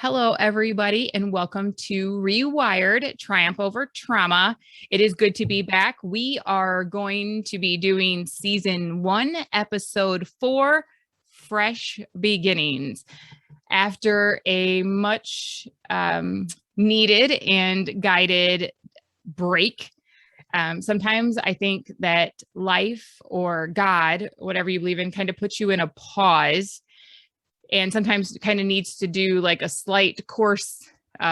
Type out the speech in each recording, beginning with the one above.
Hello, everybody, and welcome to Rewired, Triumph Over Trauma. It is good to be back. We are going to be doing season 1, episode 4, Fresh Beginnings. After a much needed and guided break, sometimes I think that life or God, whatever you believe in, kind of puts you in a pause and sometimes kind of needs to do like a slight course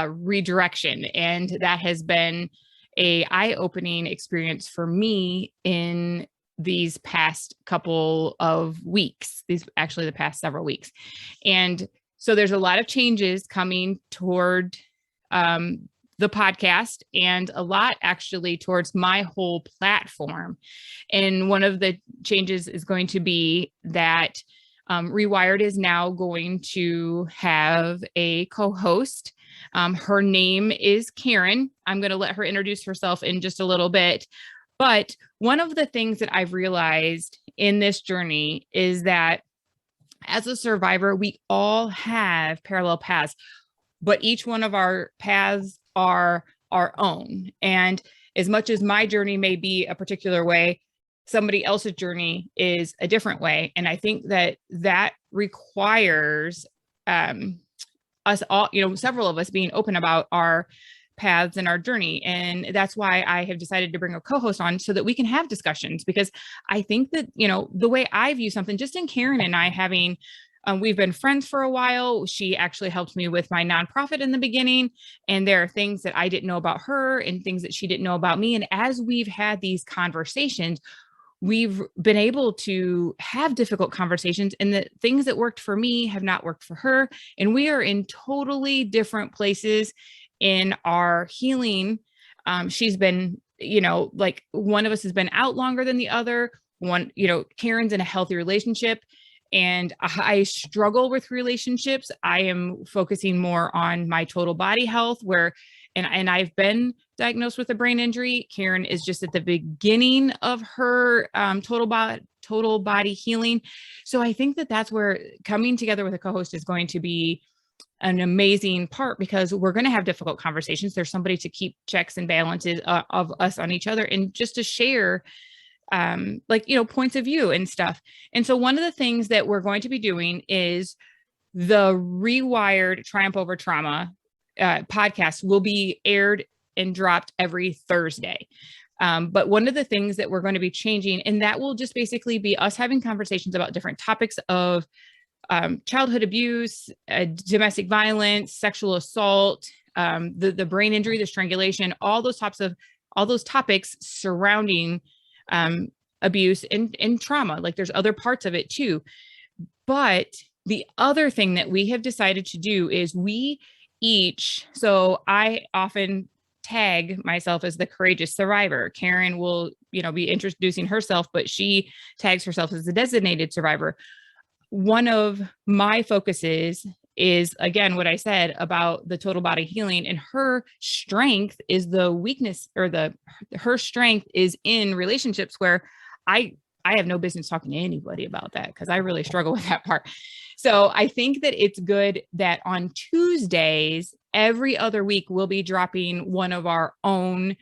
redirection. And that has been a eye-opening experience for me in these past couple of weeks, the past several weeks. And so there's a lot of changes coming toward the podcast and a lot actually towards my whole platform. And one of the changes is going to be that Rewired is now going to have a co-host. Her name is Karen. I'm going to let her introduce herself in just a little bit. But one of the things that I've realized in this journey is that as a survivor, we all have parallel paths, but each one of our paths are our own. And as much as my journey may be a particular way, somebody else's journey is a different way. And I think that requires us all, several of us being open about our paths and our journey. And that's why I have decided to bring a co-host on so that we can have discussions, because I think that, the way I view something, just in Karen and I having we've been friends for a while. She actually helped me with my nonprofit in the beginning. And there are things that I didn't know about her and things that she didn't know about me. And as we've had these conversations, we've been able to have difficult conversations, and the things that worked for me have not worked for her. And we are in totally different places in our healing. She's been, like one of us has been out longer than the other. Karen's in a healthy relationship, and I struggle with relationships. I am focusing more on my total body health and I've been diagnosed with a brain injury. Karen is just at the beginning of her total body healing. So I think that that's where coming together with a co-host is going to be an amazing part, because we're going to have difficult conversations. There's somebody to keep checks and balances of us on each other, and just to share points of view and stuff. And so one of the things that we're going to be doing is the Rewired Triumph Over Trauma podcast will be aired and dropped every Thursday. But one of the things that we're going to be changing, and that will just basically be us having conversations about different topics of childhood abuse, domestic violence, sexual assault, the brain injury, the strangulation, all those topics surrounding abuse and trauma. Like there's other parts of it too. But the other thing that we have decided to do is so I often tag myself as the courageous survivor. Karen will, be introducing herself, but she tags herself as the designated survivor. One of my focuses is, again, what I said about the total body healing, and her strength is the weakness, or her strength is in relationships where I have no business talking to anybody about that, because I really struggle with that part. So I think that it's good that on Tuesdays, every other week, we'll be dropping one of our own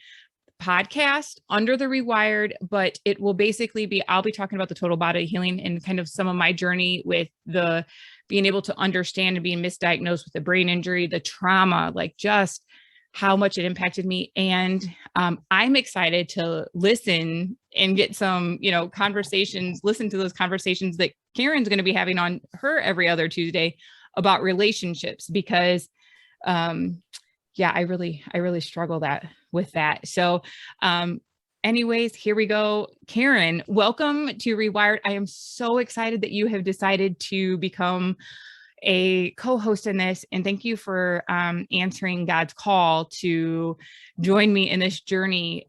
podcasts under the Rewired, but it will basically be, I'll be talking about the total body healing and kind of some of my journey with the being able to understand and being misdiagnosed with the brain injury, the trauma, like just how much it impacted me. And I'm excited to listen and get some, listen to those conversations that Karen's going to be having on her every other Tuesday about relationships, because I really struggle with that. So anyways, here we go. Karen, welcome to Rewired. I am so excited that you have decided to become a co-host in this, and thank you for answering God's call to join me in this journey,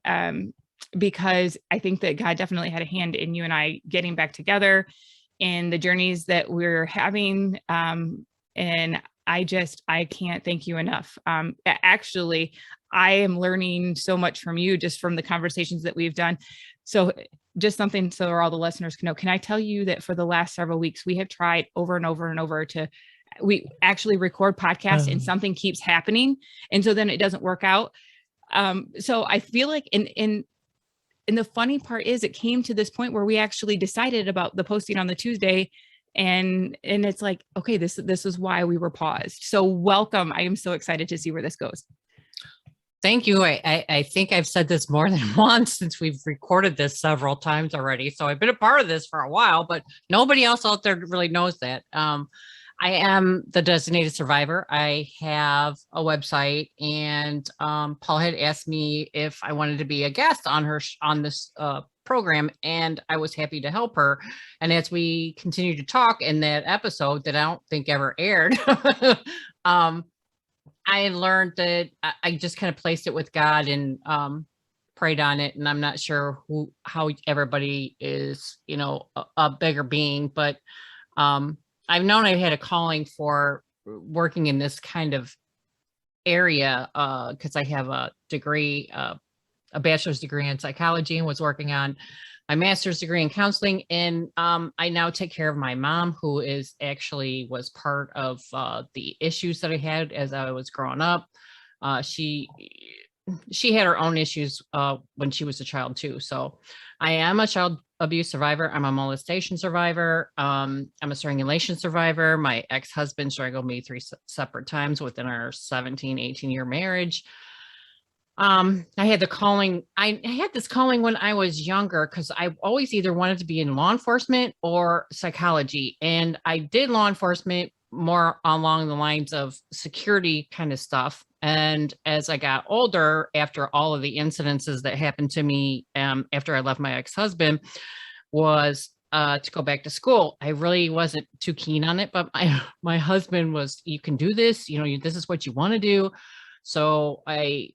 because I think that God definitely had a hand in you and I getting back together in the journeys that we're having, and I can't thank you enough. Actually, I am learning so much from you, just from the conversations that we've done. So just something so all the listeners can know. Can I tell you that for the last several weeks, we have tried over and over and over to we actually record podcasts and something keeps happening. And so then it doesn't work out. So I feel like, and the funny part is it came to this point where we actually decided about the posting on the Tuesday, and it's like, okay, this is why we were paused. So welcome. I am so excited to see where this goes. Thank you. I think I've said this more than once since we've recorded this several times already. So I've been a part of this for a while, but nobody else out there really knows that. I am the designated survivor. I have a website, and Paul had asked me if I wanted to be a guest on this program, and I was happy to help her. And as we continue to talk in that episode that I don't think ever aired, I learned that I just kind of placed it with God and prayed on it. And I'm not sure how everybody is, a bigger being, but I've known I had a calling for working in this kind of area because I have a degree, a bachelor's degree in psychology, and was working on my master's degree in counseling. And I now take care of my mom, who was part of the issues that I had as I was growing up. She had her own issues when she was a child too. So I am a child abuse survivor. I'm a molestation survivor. I'm a strangulation survivor. My ex-husband strangled me 3 separate times within our 17, 18-year marriage. I had this calling when I was younger because I always either wanted to be in law enforcement or psychology. And I did law enforcement more along the lines of security kind of stuff. And as I got older, after all of the incidences that happened to me after I left my ex-husband, was to go back to school. I really wasn't too keen on it, but my husband was, you can do this, this is what you want to do. So I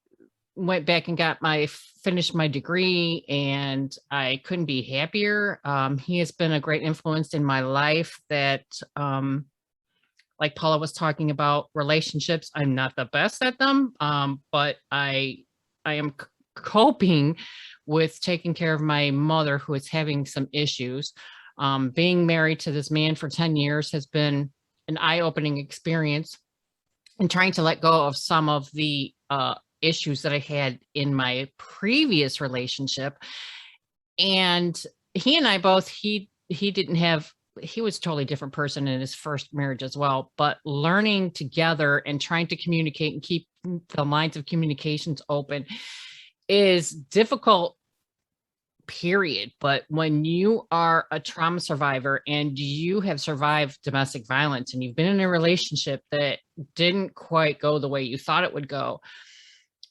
went back and finished my degree, and I couldn't be happier. He has been a great influence in my life that, like Paula was talking about relationships, I'm not the best at them, but I am coping with taking care of my mother, who is having some issues. Being married to this man for 10 years has been an eye-opening experience, and trying to let go of some of the issues that I had in my previous relationship. And he and I both, he was a totally different person in his first marriage as well, but learning together and trying to communicate and keep the lines of communications open is difficult, period. But when you are a trauma survivor and you have survived domestic violence and you've been in a relationship that didn't quite go the way you thought it would go,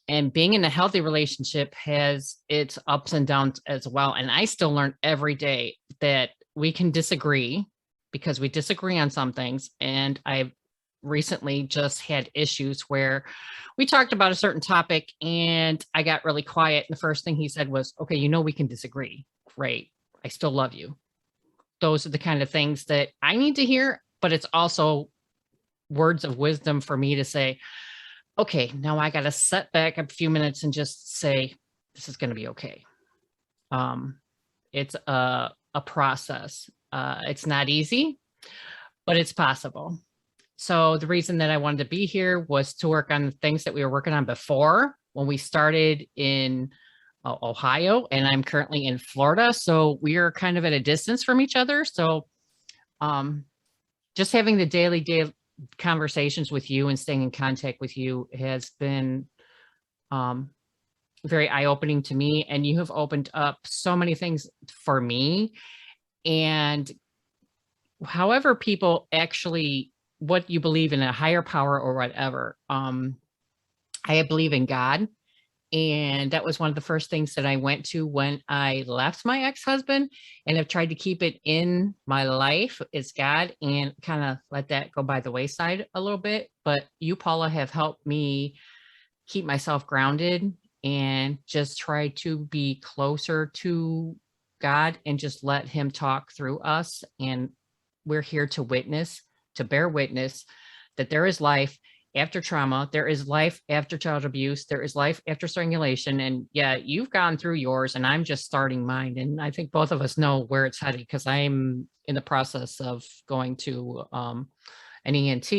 and being in a healthy relationship has its ups and downs as well. And I still learn every day that we can disagree because we disagree on some things. And I've recently just had issues where we talked about a certain topic and I got really quiet. And the first thing he said was, okay, we can disagree. Great. I still love you. Those are the kind of things that I need to hear, but it's also words of wisdom for me to say, okay, now I got to set back a few minutes and just say, this is going to be okay. It's a process. It's not easy, but it's possible. So the reason that I wanted to be here was to work on the things that we were working on before when we started in Ohio, and I'm currently in Florida. So we are kind of at a distance from each other. So just having the daily conversations with you and staying in contact with you has been very eye-opening to me, and you have opened up so many things for me. And however people actually, what you believe in, a higher power or whatever, I believe in God. And that was one of the first things that I went to when I left my ex-husband, and have tried to keep it in my life is God, and kind of let that go by the wayside a little bit. But you, Paula, have helped me keep myself grounded and just try to be closer to God and just let him talk through us. And we're here to bear witness that there is life after trauma, there is life after child abuse, there is life after strangulation. And yeah, you've gone through yours and I'm just starting mine. And I think both of us know where it's headed, because I'm in the process of going to an ENT,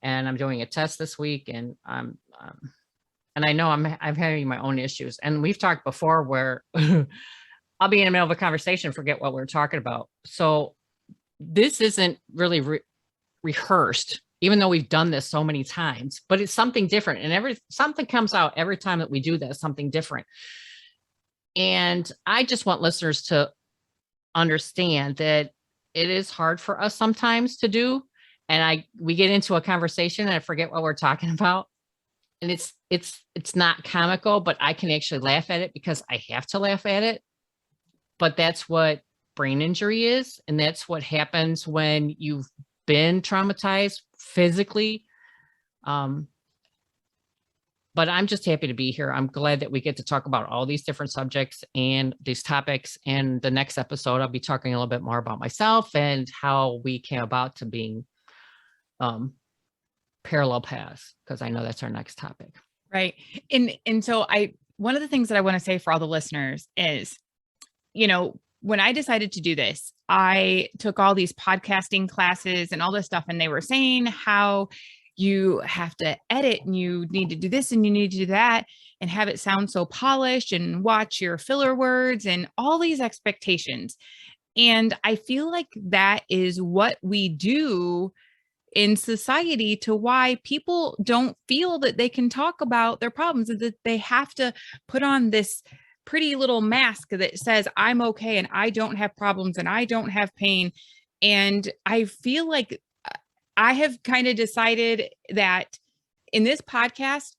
and I'm doing a test this week, and and I know I'm having my own issues. And we've talked before where I'll be in the middle of a conversation, forget what we're talking about. So this isn't really rehearsed, even though we've done this so many times, but it's something different. And something comes out every time that we do this, something different. And I just want listeners to understand that it is hard for us sometimes to do. And we get into a conversation and I forget what we're talking about. And it's not comical, but I can actually laugh at it because I have to laugh at it. But that's what brain injury is. And that's what happens when you've been traumatized physically. But I'm just happy to be here. I'm glad that we get to talk about all these different subjects and these topics. And the next episode, I'll be talking a little bit more about myself and how we came about to being parallel paths, because I know that's our next topic. Right. And so one of the things that I want to say for all the listeners is, when I decided to do this, I took all these podcasting classes and all this stuff, and they were saying how you have to edit and you need to do this and you need to do that and have it sound so polished and watch your filler words and all these expectations. And I feel like that is what we do in society, to why people don't feel that they can talk about their problems, and that they have to put on this pretty little mask that says, I'm okay and I don't have problems and I don't have pain. And I feel like I have kind of decided that in this podcast,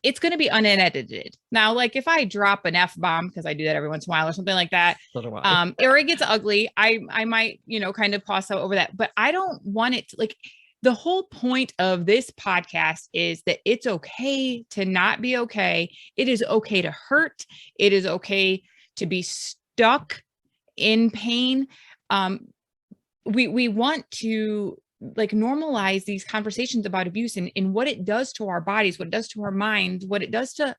it's going to be unedited. Now, like if I drop an F-bomb, because I do that every once in a while or something like that, or it gets ugly, I might, kind of pause over that. But I don't want it to, like, the whole point of this podcast is that it's okay to not be okay. It is okay to hurt. It is okay to be stuck in pain. We want to normalize these conversations about abuse and what it does to our bodies, what it does to our mind, what it does to,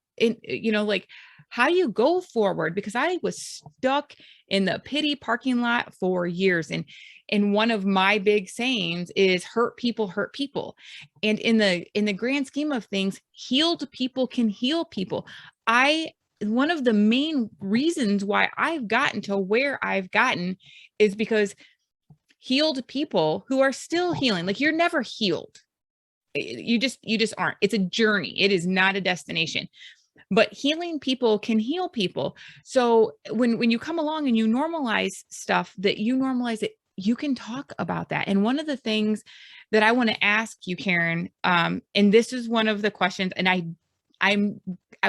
how do you go forward? Because I was stuck in the pity parking lot for years. And one of my big sayings is hurt people hurt people. And in the grand scheme of things, healed people can heal people. One of the main reasons why I've gotten to where I've gotten is because healed people who are still healing, you're never healed. You just aren't. It's a journey. It is not a destination. But healing people can heal people. So when you come along and you normalize stuff, that you normalize it, you can talk about that. And one of the things that I want to ask you, Karen, and this is one of the questions, and I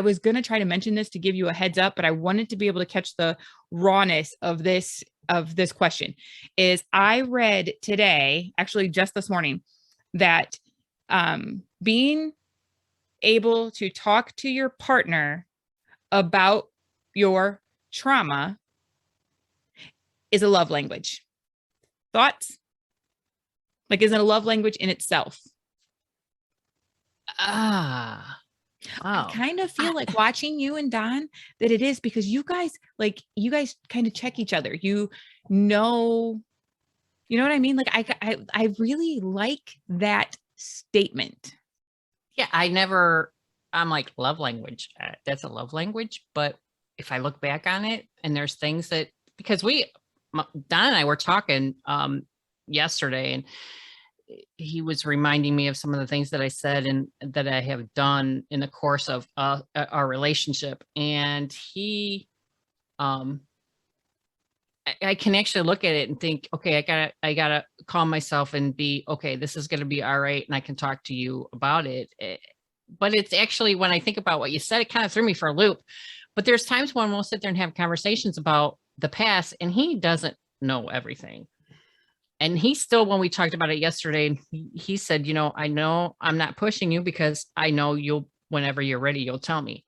was going to try to mention this to give you a heads up, but I wanted to be able to catch the rawness of this question. Is I read today, actually just this morning, that being able to talk to your partner about your trauma is a love language. Thoughts? Is it a love language in itself? Wow. I kind of feel like watching you and Don that it is, because you guys kind of check each other. You know what I mean? I really like that statement. Yeah, I'm like, love language. That's a love language. But if I look back on it, and there's things that, because Don and I were talking yesterday, and he was reminding me of some of the things that I said and that I have done in the course of our relationship. And I can actually look at it and think, okay, I gotta calm myself and be, okay, this is going to be all right. And I can talk to you about it. But it's actually, when I think about what you said, it kind of threw me for a loop. But there's times when we'll sit there and have conversations about the past, and he doesn't know everything. And he still, when we talked about it yesterday, he said, I know I'm not pushing you because I know whenever you're ready, you'll tell me.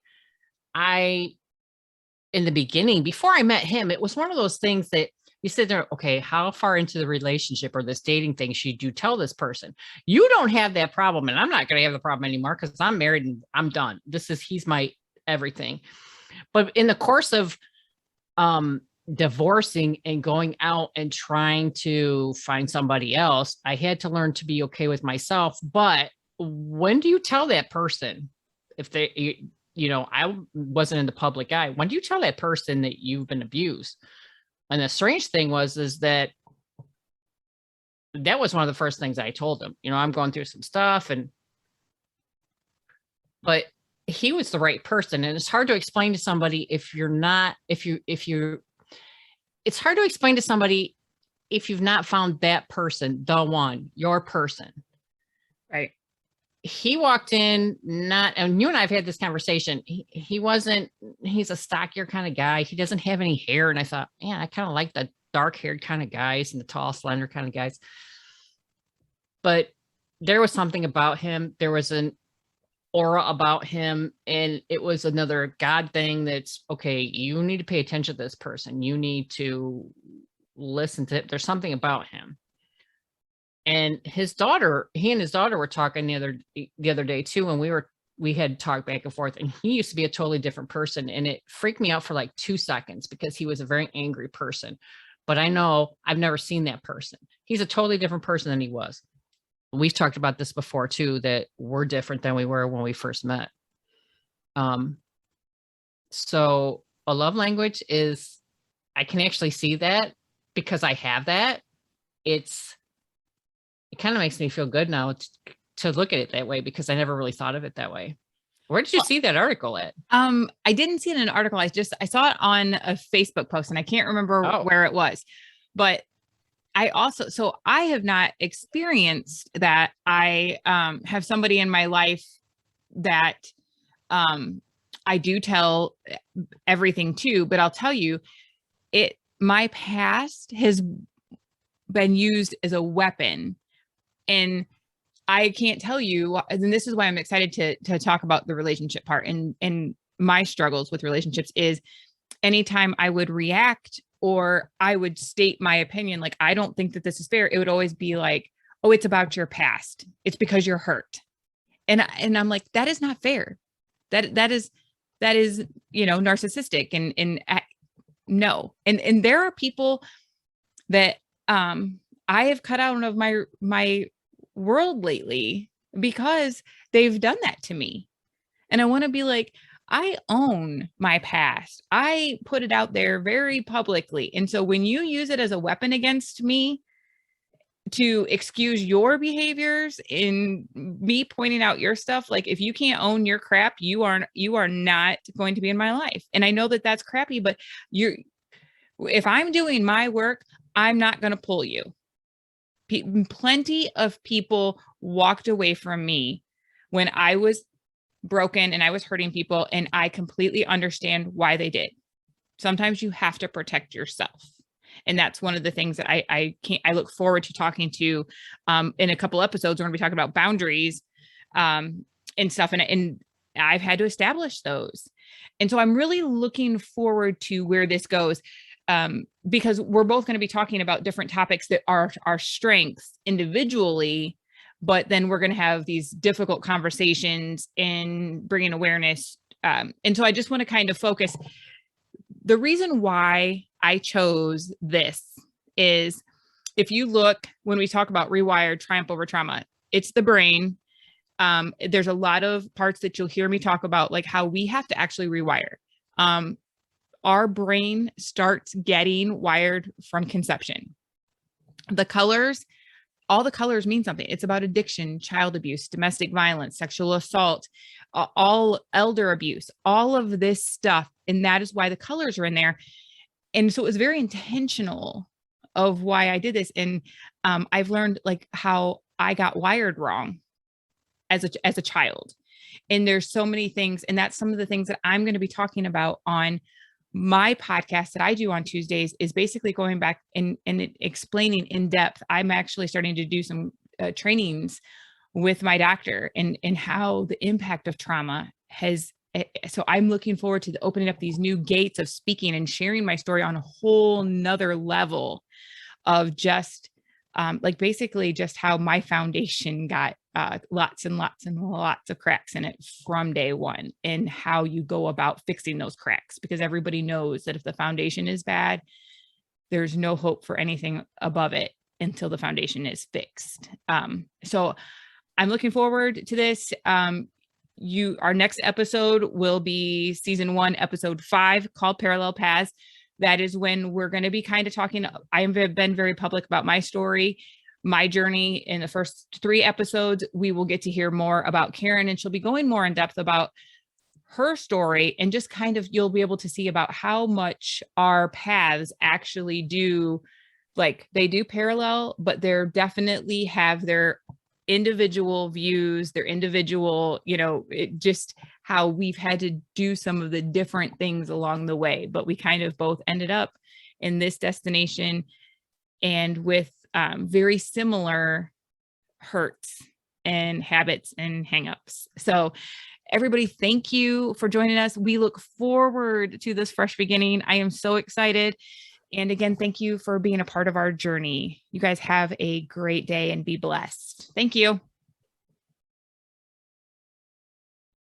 In the beginning, before I met him, it was one of those things that you sit there, okay, how far into the relationship or this dating thing should you tell this person? You don't have that problem, and I'm not going to have the problem anymore because I'm married and I'm done. He's my everything. But in the course of divorcing and going out and trying to find somebody else, I had to learn to be okay with myself. But when do you tell that person if they, I wasn't in the public eye. When do you tell that person that you've been abused? And the strange thing is that was one of the first things I told him. I'm going through some stuff, but he was the right person. And it's hard to explain to somebody it's hard to explain to somebody if you've not found that person, your person. Right. He walked in and you and I have had this conversation. He's a stockier kind of guy. He doesn't have any hair. And I thought, man, I kind of like the dark haired kind of guys and the tall, slender kind of guys. But there was something about him. There was an aura about him. And it was another God thing that's, okay, you need to pay attention to this person. You need to listen to it. There's something about him. And he and his daughter were talking the other day too. And we had talked back and forth, and he used to be a totally different person. And it freaked me out for like 2 seconds because he was a very angry person. But I know I've never seen that person. He's a totally different person than he was. We've talked about this before too, that we're different than we were when we first met. So a love language is, I can actually see that because I have that. It kind of makes me feel good now to look at it that way, because I never really thought of it that way. Where did you see that article at? I didn't see it in an article. I saw it on a Facebook post, and I can't remember where it was, but I have not experienced that. I have somebody in my life that I do tell everything to, but I'll tell you, my past has been used as a weapon. And I can't tell you, and this is why I'm excited to talk about the relationship part and my struggles with relationships, is anytime I would react or I would state my opinion, like, I don't think that this is fair, it would always be like, oh, it's about your past. It's because you're hurt. And I'm like, that is not fair. That is, narcissistic and no. And there are people that I have cut out of my world lately because they've done that to me. And I want to be like, I own my past. I put it out there very publicly. And so when you use it as a weapon against me to excuse your behaviors in me pointing out your stuff, like, if you can't own your crap, you are not going to be in my life. And I know that that's crappy, but if I'm doing my work, I'm not going to pull you. Plenty of people walked away from me when I was broken and I was hurting people, and I completely understand why they did. Sometimes you have to protect yourself. And that's one of the things that I look forward to talking to in a couple episodes. We're going to be talking about boundaries and stuff. And I've had to establish those. And so I'm really looking forward to where this goes. Because we're both going to be talking about different topics that are our strengths individually, but then we're going to have these difficult conversations and bringing awareness. And so I just want to kind of focus. The reason why I chose this is, if you look, when we talk about Rewired, Triumph Over Trauma, it's the brain. There's a lot of parts that you'll hear me talk about, like how we have to actually rewire. Our brain starts getting wired from conception. All the colors mean something. It's about addiction, child abuse, domestic violence, sexual assault, all elder abuse, all of this stuff. And that is why the colors are in there. And so it was very intentional of why I did this. And I've learned like how I got wired wrong as a child. And there's so many things. And that's some of the things that I'm going to be talking about on my podcast that I do on Tuesdays, is basically going back and explaining in depth. I'm actually starting to do some trainings with my doctor and how the impact of trauma has. So I'm looking forward to opening up these new gates of speaking and sharing my story on a whole nother level of just like basically just how my foundation got lots and lots and lots of cracks in it from day one, and how you go about fixing those cracks, because everybody knows that if the foundation is bad, there's no hope for anything above it until the foundation is fixed. So I'm looking forward to this. Our next episode will be season 1, episode 5, called Parallel Paths. That is when we're going to be kind of talking. I have been very public about my story, my journey. In the first 3 episodes, we will get to hear more about Karen, and she'll be going more in depth about her story, and just kind of, you'll be able to see about how much our paths actually do, like they do parallel, but they're definitely have their individual views, their individual, it just how we've had to do some of the different things along the way, but we kind of both ended up in this destination, and with very similar hurts and habits and hangups. So everybody, thank you for joining us. We look forward to this fresh beginning. I am so excited. And again, thank you for being a part of our journey. You guys have a great day and be blessed. Thank you.